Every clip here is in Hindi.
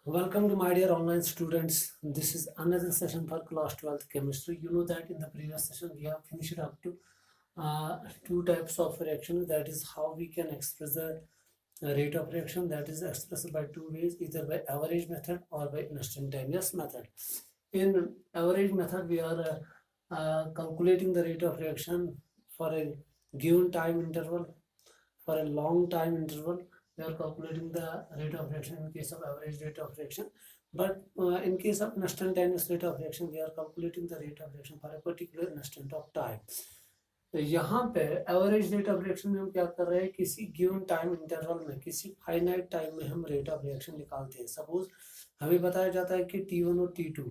Welcome to my dear online students. This is another session for class 12th chemistry. You know that in the previous session we have finished up to two types of reaction. That is how we can express the rate of reaction, that is expressed by two ways, either by average method or by instantaneous method. In average method we are calculating the rate of reaction for a given time interval. For a long time interval we are calculating the rate of reaction in case of average rate of reaction, but in case of instantaneous rate of reaction we are calculating the rate of reaction for a particular instant of time. तो यहाँ पे एवरेज रेट ऑफ रिएक्शन में हम क्या कर रहे हैं, किसी गिवन टाइम इंटरवल में, किसी फाइनाइट टाइम में हम रेट ऑफ रिएक्शन निकालते हैं. सपोज हमें बताया जाता है कि T1 और T2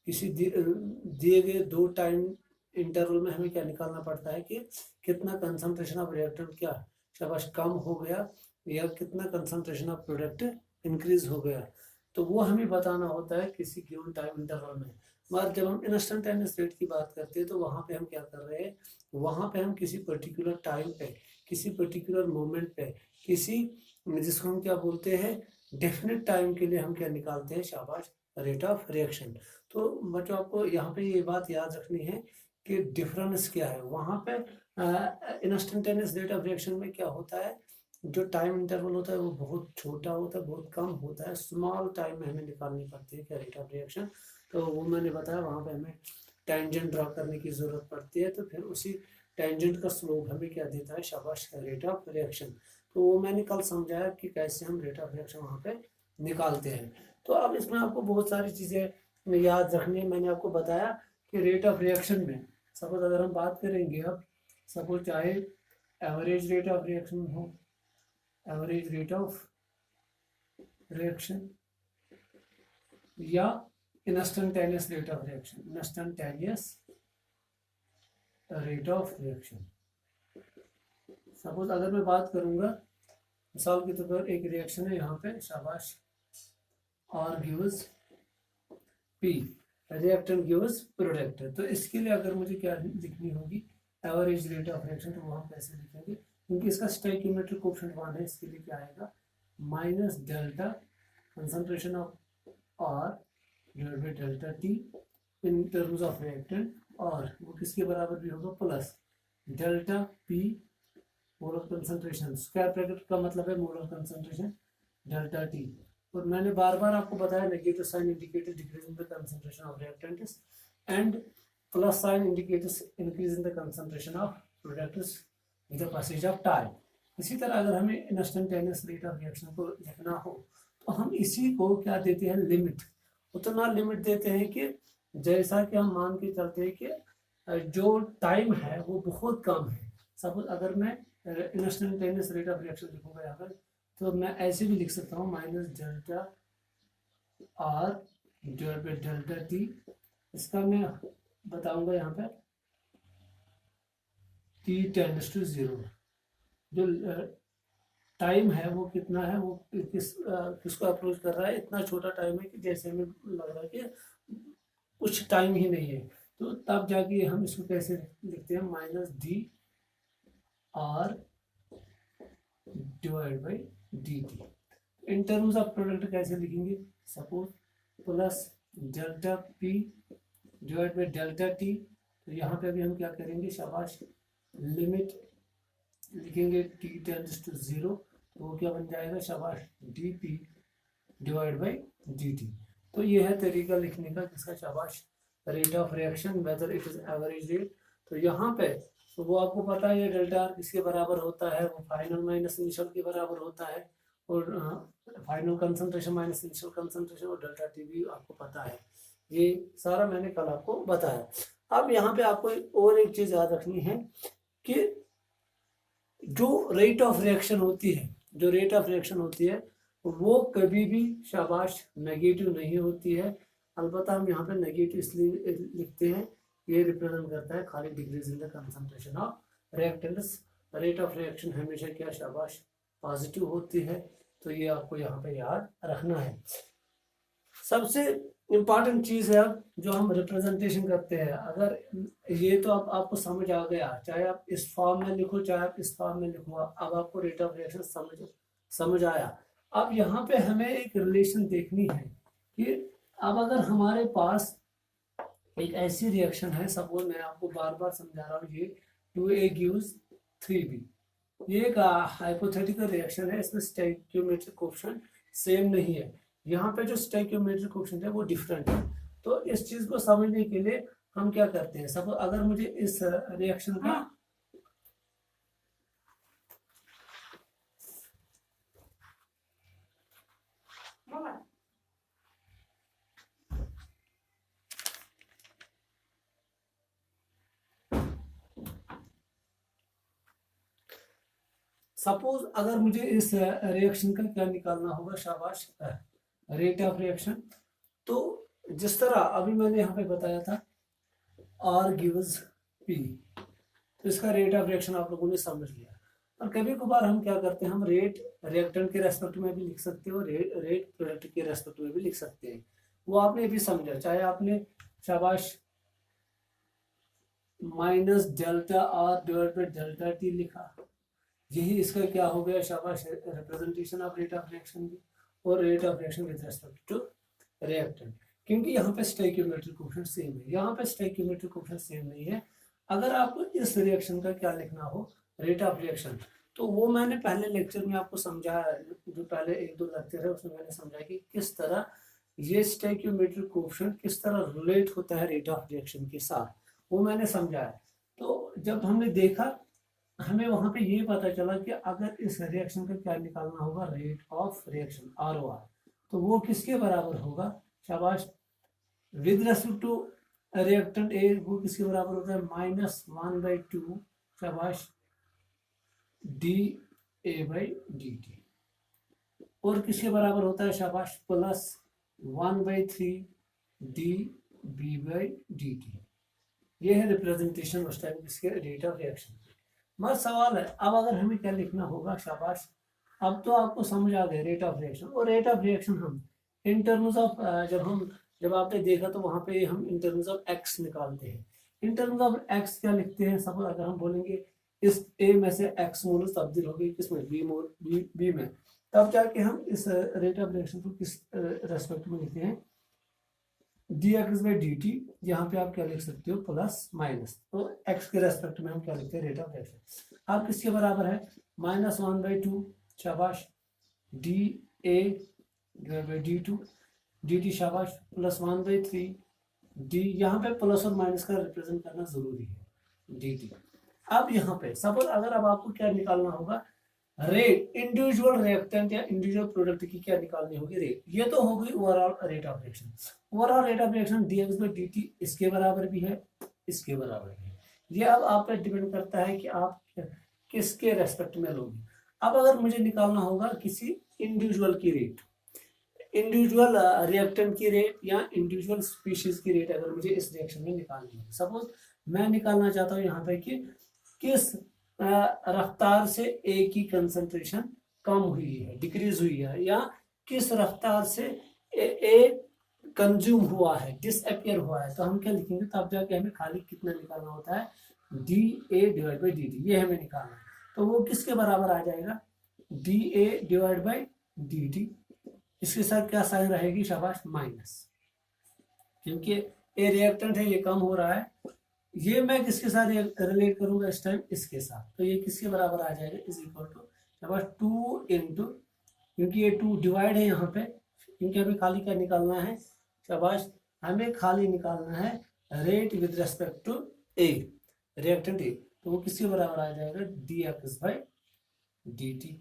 किसी दिए गए दो टाइम इंटरवल में हमें क्या निकालना पड़ता है कि कितना कंसंट्रेशन ऑफ रिएक्टेंट क्या शाबाश कम हो गया या कितना कंसंट्रेशन ऑफ प्रोडक्ट इंक्रीज हो गया. तो वो हमें बताना होता है किसी गिवन टाइम इंटरवल में. मगर जब हम इंस्टेंटेनियस रेट की बात करते हैं तो वहाँ पे हम क्या कर रहे हैं, वहाँ पे हम किसी पर्टिकुलर टाइम पे, किसी पर्टिकुलर मोमेंट पे, किसी जिसको हम क्या बोलते हैं डेफिनेट टाइम के लिए हम क्या निकालते हैं, शाबाश रेट ऑफ रिएक्शन. तो बच्चों आपको यहाँ पे ये बात याद रखनी है कि डिफरेंस क्या है. वहाँ पे इंस्टेंटेनियस रेट ऑफ रिएक्शन में क्या होता है, जो टाइम इंटरवल होता है वो बहुत छोटा होता है, बहुत कम होता है, स्मॉल टाइम में हमें निकालनी पड़ती है क्या रेट ऑफ रिएक्शन. तो वो मैंने बताया वहाँ पे हमें टेंजेंट ड्रॉ करने की ज़रूरत पड़ती है. तो फिर उसी टेंजेंट का स्लोप हमें क्या देता है, शाबाश रेट ऑफ रिएक्शन. तो वो मैंने कल समझाया कि कैसे हम रेट ऑफ रिएक्शन वहाँ पे निकालते हैं. तो अब इसमें आपको बहुत सारी चीज़ें याद रखनी है. मैंने आपको बताया कि रेट ऑफ रिएक्शन में सपोज अगर हम बात करेंगे, अब सपोज चाहे एवरेज रेट ऑफ रिएक्शन हो, एवरेज रेट ऑफ रिएक्शन या instantaneous rate of reaction, instantaneous rate of reaction. Suppose अगर मैं बात करूंगा मिसाल के तौर पर एक रिएक्शन है यहाँ पे, शाबाश R gives P, reactant gives product. तो इसके लिए अगर मुझे क्या लिखनी होगी, एवरेज रेट ऑफ रिएक्शन. तो वहाँ कैसे लिखेंगे, क्योंकि इसका स्टोइकियोमेट्रिक कोएफिशिएंट 1 है, इसके लिए क्या आएगा minus delta concentration of R divide by delta T in terms of reactant, और वो किसके बराबर भी होगा plus delta P molar concentration, square bracket का मतलब है मोलर कंसंट्रेशन डेल्टा T. और मैंने बार बार आपको बताया negative sign indicated decrease in the concentration of reactants and plus sign indicates increase in the concentration of products with the passage of time. इसी तरह अगर हमें इंस्टेंटेनियस रेट ऑफ रिएक्शन को लिखना हो तो हम इसी को क्या देते हैं, लिमिट. उतना लिमिट देते हैं कि जैसा कि हम मान के चलते हैं कि जो टाइम है वो बहुत कम है. सपोज अगर मैं इंस्टेंटेनियस रेट ऑफ रिएक्शन लिखूंगा यहाँ पर, तो मैं ऐसे भी लिख सकता हूँ minus delta R divide by delta T. इसका मैं बताऊंगा यहाँ पर T टेंड्स टू 0. जो टाइम है वो कितना है, वो किसको अप्रोच कर रहा है, इतना छोटा टाइम है कि जैसे हमें लग रहा है कि कुछ टाइम ही नहीं है. तो तब जाके हम इसको कैसे लिखते हैं, minus DR divide by DT. In terms of product कैसे लिखेंगे, suppose plus delta P divide by delta T. तो यहाँ पे अभी हम क्या करेंगे, शाबाश लिमिट लिखेंगे T टेंड्स टू 0. तो वो क्या बन जाएगा, शाबाश DP डिवाइड बाई DT. तो ये है तरीका लिखने का किसका, शाबाश rate of reaction whether it is average rate. तो यहाँ पे तो वो आपको पता है डेल्टा R किसके बराबर होता है, वो फाइनल माइनस इनिशियल के बराबर होता है, और final concentration minus initial concentration, और डेल्टा T भी आपको पता है. ये सारा मैंने कल आपको बताया. अब यहाँ पे आपको और एक चीज याद रखनी है कि जो रेट ऑफ रिएक्शन होती है, जो रेट ऑफ रिएक्शन होती है वो कभी भी शाबाश नेगेटिव नहीं होती है. अलबत्ता हम यहाँ पे नेगेटिव इसलिए लिखते हैं, ये रिप्रेजेंट करता है खाली decrease in the concentration of reactants. Rate of reaction हमेशा क्या शाबाश पॉजिटिव होती है. तो ये आपको यहाँ पे याद रखना है. सबसे इम्पॉर्टेंट चीज है अब जो हम रिप्रेजेंटेशन करते हैं. अगर ये तो अब आपको समझ आ गया, चाहे आप इस फॉर्म में लिखो चाहे आप इस फॉर्म में लिखो, अब आपको रेट ऑफ रिएक्शन समझ आया. अब यहाँ पे हमें एक रिलेशन देखनी है कि अब अगर हमारे पास एक ऐसी रिएक्शन है, सपोज मैं आपको बार बार समझा रहा हूँ, ये 2A gives 3B, ये एक हाइपोथेटिकल रिएक्शन है, इसमें स्टोइकियोमेट्रिक कोएफिशिएंट सेम नहीं है। यहाँ पे जो स्टोइकियोमेट्रिक कोएफिशिएंट है वो डिफरेंट है। तो इस चीज को समझने के लिए हम क्या करते हैं, सपोज अगर मुझे इस रिएक्शन का सपोज अगर मुझे इस रिएक्शन का क्या निकालना होगा, शाबाश, रेट ऑफ रिएक्शन। तो जिस तरह अभी मैंने यहाँ पे बताया था R gives P, तो इसका रेट ऑफ रिएक्शन आप लोगों ने समझ लिया। और कभी कभार हम क्या करते हैं, हम रेट रिएक्टेंट के रेस्पेक्ट में भी लिख सकते हो, रेट प्रोडक्ट के रेस्पेक्ट में भी लिख सकते हैं। वो आपने भी समझा, चाहे आपने शाबाश minus delta R divide by delta T लिखा, यही इसका क्या हो गया, शाबाश, representation of rate of reaction भी, और rate of reaction with respect to reactant, क्योंकि यहाँ पे स्टोइकियोमेट्रिक कोएफिशिएंट सेम है, यहाँ पे स्टोइकियोमेट्रिक कोएफिशिएंट सेम नहीं है। अगर आपको इस रिएक्शन का क्या लिखना हो, रेट ऑफ रिएक्शन, तो वो मैंने पहले लेक्चर में आपको समझाया, जो पहले 1-2 लेक्चर है उसमें मैंने समझाया कि किस तरह ये स्टोइकियोमेट्रिक कोएफिशिएंट किस तरह रिलेट होता है रेट ऑफ रिएक्शन के साथ, वो मैंने समझाया। तो जब हमने देखा, हमें वहां पे ये पता चला कि अगर इस रिएक्शन का क्या निकालना होगा, रेट ऑफ रिएक्शन ROR, तो वो किसके बराबर होगा, शाबाश, with respect to reactant A, वो किसके बराबर होता है, -1/2, शाबाश, dA/dt, और किसके बराबर होता है, शाबाश, +1/3 dB/dt। ये है रिप्रेजेंटेशन उस टाइम इसके रेट ऑफ रिएक्शन। मगर सवाल है, अब अगर हमें क्या लिखना होगा, शाबाश, अब तो आपको समझ आ गया रेट ऑफ रिएक्शन। और रेट ऑफ रिएक्शन हम इन टर्म्स ऑफ, जब आपने देखा तो वहां पे हम इन टर्म्स ऑफ एक्स निकालते हैं। इन टर्म्स ऑफ एक्स क्या लिखते हैं, सपोज अगर हम बोलेंगे इस ए में से एक्स मोल्स तब्दील हो गई किसमें, बी में, तब जाके हम इस रेट ऑफ रिएक्शन को किस रेस्पेक्ट में लिखते हैं, dx/dt। यहाँ पे आप क्या लिख सकते हो, प्लस माइनस, तो x के रेस्पेक्ट में हम क्या लिखते हैं, रेट ऑफ रिएक्शन। अब किसके बराबर है, -1/2, शाबाश, dA/d2 dt, शाबाश, +1/3 d, यहाँ पे प्लस और माइनस का रिप्रेजेंट करना जरूरी है, dt। अब यहाँ पे सपोज अगर अब आपको क्या निकालना होगा, रेट इंडिविजुअल रिएक्टेंट या इंडिविजुअल प्रोडक्ट की क्या निकालनी होगी, रेट। ये तो हो गई overall rate of reaction. Overall rate of reaction dx/dt इसके बराबर भी है, इसके बराबर भी है। ये अब आप पे डिपेंड करता है कि आप किसके रेस्पेक्ट में लोगे। अब अगर मुझे निकालना होगा किसी इंडिविजुअल की रेट, इंडिविजुअल रिएक्टेंट की रेट या इंडिविजुअल स्पीशीज की रेट अगर मुझे इस रिएक्शन में निकालनी है, सपोज मैं निकालना चाहता हूँ यहाँ पे कि किस रफ्तार से ए की कंसंट्रेशन कम हुई है, डिक्रीज हुई है, या किस रफ्तार से ए कंज्यूम हुआ है, डिसअपियर हुआ है, तो हम क्या लिखेंगे, तब जाके हमें खाली कितना निकालना होता है, dA/dt, ये हमें निकालना है। तो वो किसके बराबर आ जाएगा, dA/dt, इसके साथ क्या साइन रहेगी, शाबाश, माइनस, क्योंकि ए रिएक्टेंट है, ये कम हो रहा है, ये मैं किसके साथ रिलेट करूंगा इस टाइम, इसके साथ, तो ये किसके बराबर आ जाएगा, इज इक्वल टू शाबाश 2 इंटू, क्योंकि ये 2 डिवाइड है यहाँ पे, क्योंकि हमें खाली क्या निकालना है, शाबाश, हमें खाली निकालना है rate with respect to A, reactant A, तो वो किसके बराबर आ जाएगा, dx/dt।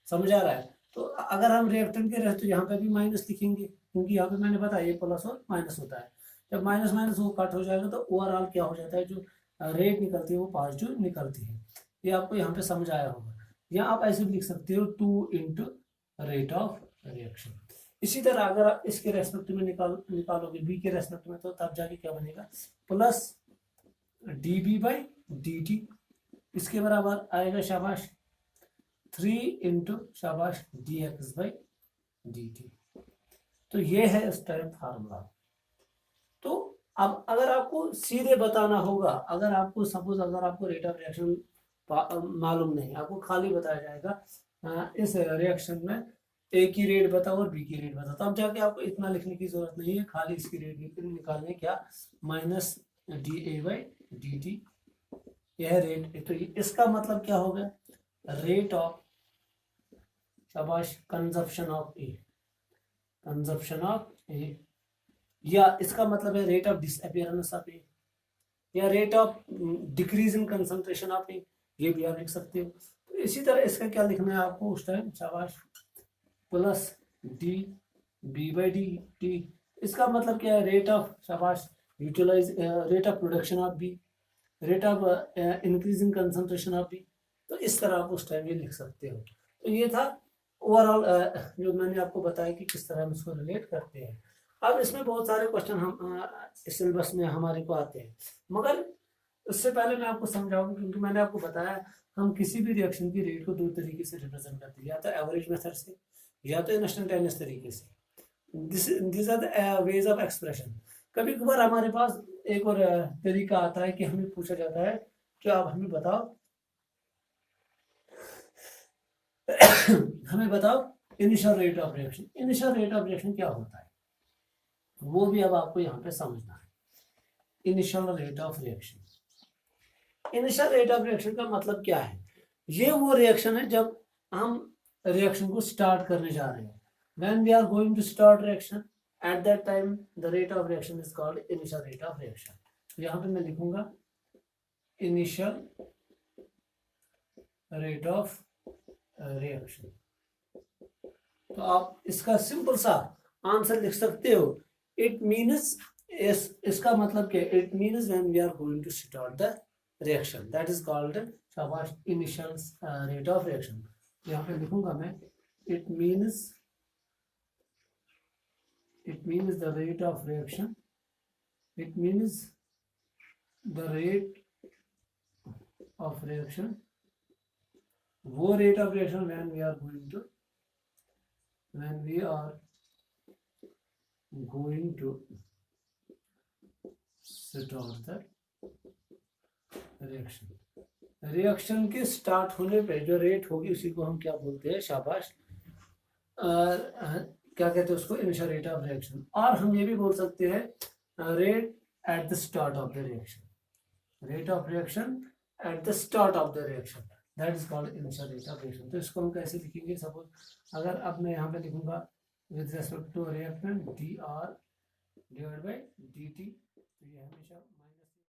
समझ आ रहा है। तो अगर हम रिएक्टेंट के रहे तो यहाँ पे भी माइनस लिखेंगे, क्योंकि यहाँ पे मैंने बताया ये प्लस और माइनस होता है, जब माइनस माइनस वो कट हो जाएगा तो ओवरऑल क्या हो जाता है, जो रेट निकलती है वो पॉजिटिव निकलती है। ये आपको यहाँ पे समझ आया होगा। या आप ऐसे भी लिख सकते हो 2 इंटू रेट ऑफ रिएक्शन। इसी तरह अगर आप इसके रेस्पेक्ट में निकालोगे बी के रेस्पेक्ट में, तो तब जाके क्या बनेगा, प्लस dB/dt, इसके बराबर आएगा, शाबाश, 3 इंटू शाबाश dx/dt। तो ये है इस टाइप फार्मूला। तो अब अगर आपको सीधे बताना होगा, अगर आपको सपोज अगर आपको रेट ऑफ रिएक्शन मालूम नहीं, आपको खाली बताया जाएगा इस रिएक्शन में ए की रेट बताओ और बी की रेट बताओ, तब जाके आपको इतना लिखने की जरूरत नहीं है, खाली इसकी रेट निकालने क्या, minus D A by D T, यह रेट है। तो इसका मतलब क्या हो गया, रेट ऑफ, शाबाश, consumption of A, consumption of A, या इसका मतलब है rate of disappearance of A, या rate of decrease in concentration of A, ये भी आप लिख सकते हो। तो इसी तरह इसका क्या लिखना है आपको उस टाइम, शाबाश, plus D B by D T, इसका मतलब क्या है, रेट ऑफ, शाबाश, utilize, rate of production of B, rate of increasing concentration of B. तो इस तरह आप उस टाइम ये लिख सकते हो। तो ये था ओवरऑल जो मैंने आपको बताया कि किस तरह हम इसको रिलेट करते हैं। अब इसमें बहुत सारे क्वेश्चन हम सिलेबस में हमारे को आते हैं, मगर उससे पहले मैं आपको समझाऊंगा, क्योंकि मैंने आपको बताया हम किसी भी रिएक्शन की रेट को दो तरीके से रिप्रेजेंट करते हैं, या तो एवरेज मेथड से या तो इंस्टेंटेनियस तरीके से। This are the ways of expression. कभी कभार हमारे पास एक और तरीका आता है कि हमें पूछा जाता है कि आप हमें बताओ हमें बताओ initial rate of reaction. Initial rate of reaction क्या होता है, वो भी अब आपको यहाँ पे समझना है। Initial rate of reaction, initial rate of reaction का मतलब क्या है, ये वो रिएक्शन है जब हम रिएक्शन को स्टार्ट करने जा रहे हैं। When we are going to start reaction, at that time the rate of reaction is called initial rate of reaction. तो यहाँ पे मैं लिखूंगा initial rate of reaction। तो आप इसका सिंपल सा आंसर लिख सकते हो, इट मीन्स, इसका मतलब क्या, it means when we are going to start the reaction, that is called, शाबाश, इनिशियल रेट ऑफ रिएक्शन। यहाँ पे लिखूंगा मैं, it means the rate of reaction, it means the rate of reaction, वो rate of reaction when we are going to start the reaction। Reaction के स्टार्ट होने पे जो रेट होगी उसी को हम क्या बोलते हैं, शाबाश, क्या कहते हैं उसको, इनिशियल रेट ऑफ रिएक्शन। और हम ये भी बोल सकते हैं rate at the start of the reaction, rate of reaction at the start of the reaction, that is called initial rate of reaction. तो इसको हम कैसे लिखेंगे, सपोज अगर अब मैं यहाँ पे लिखूंगा with respect to reactant D R divide by D T, तो ये हमेशा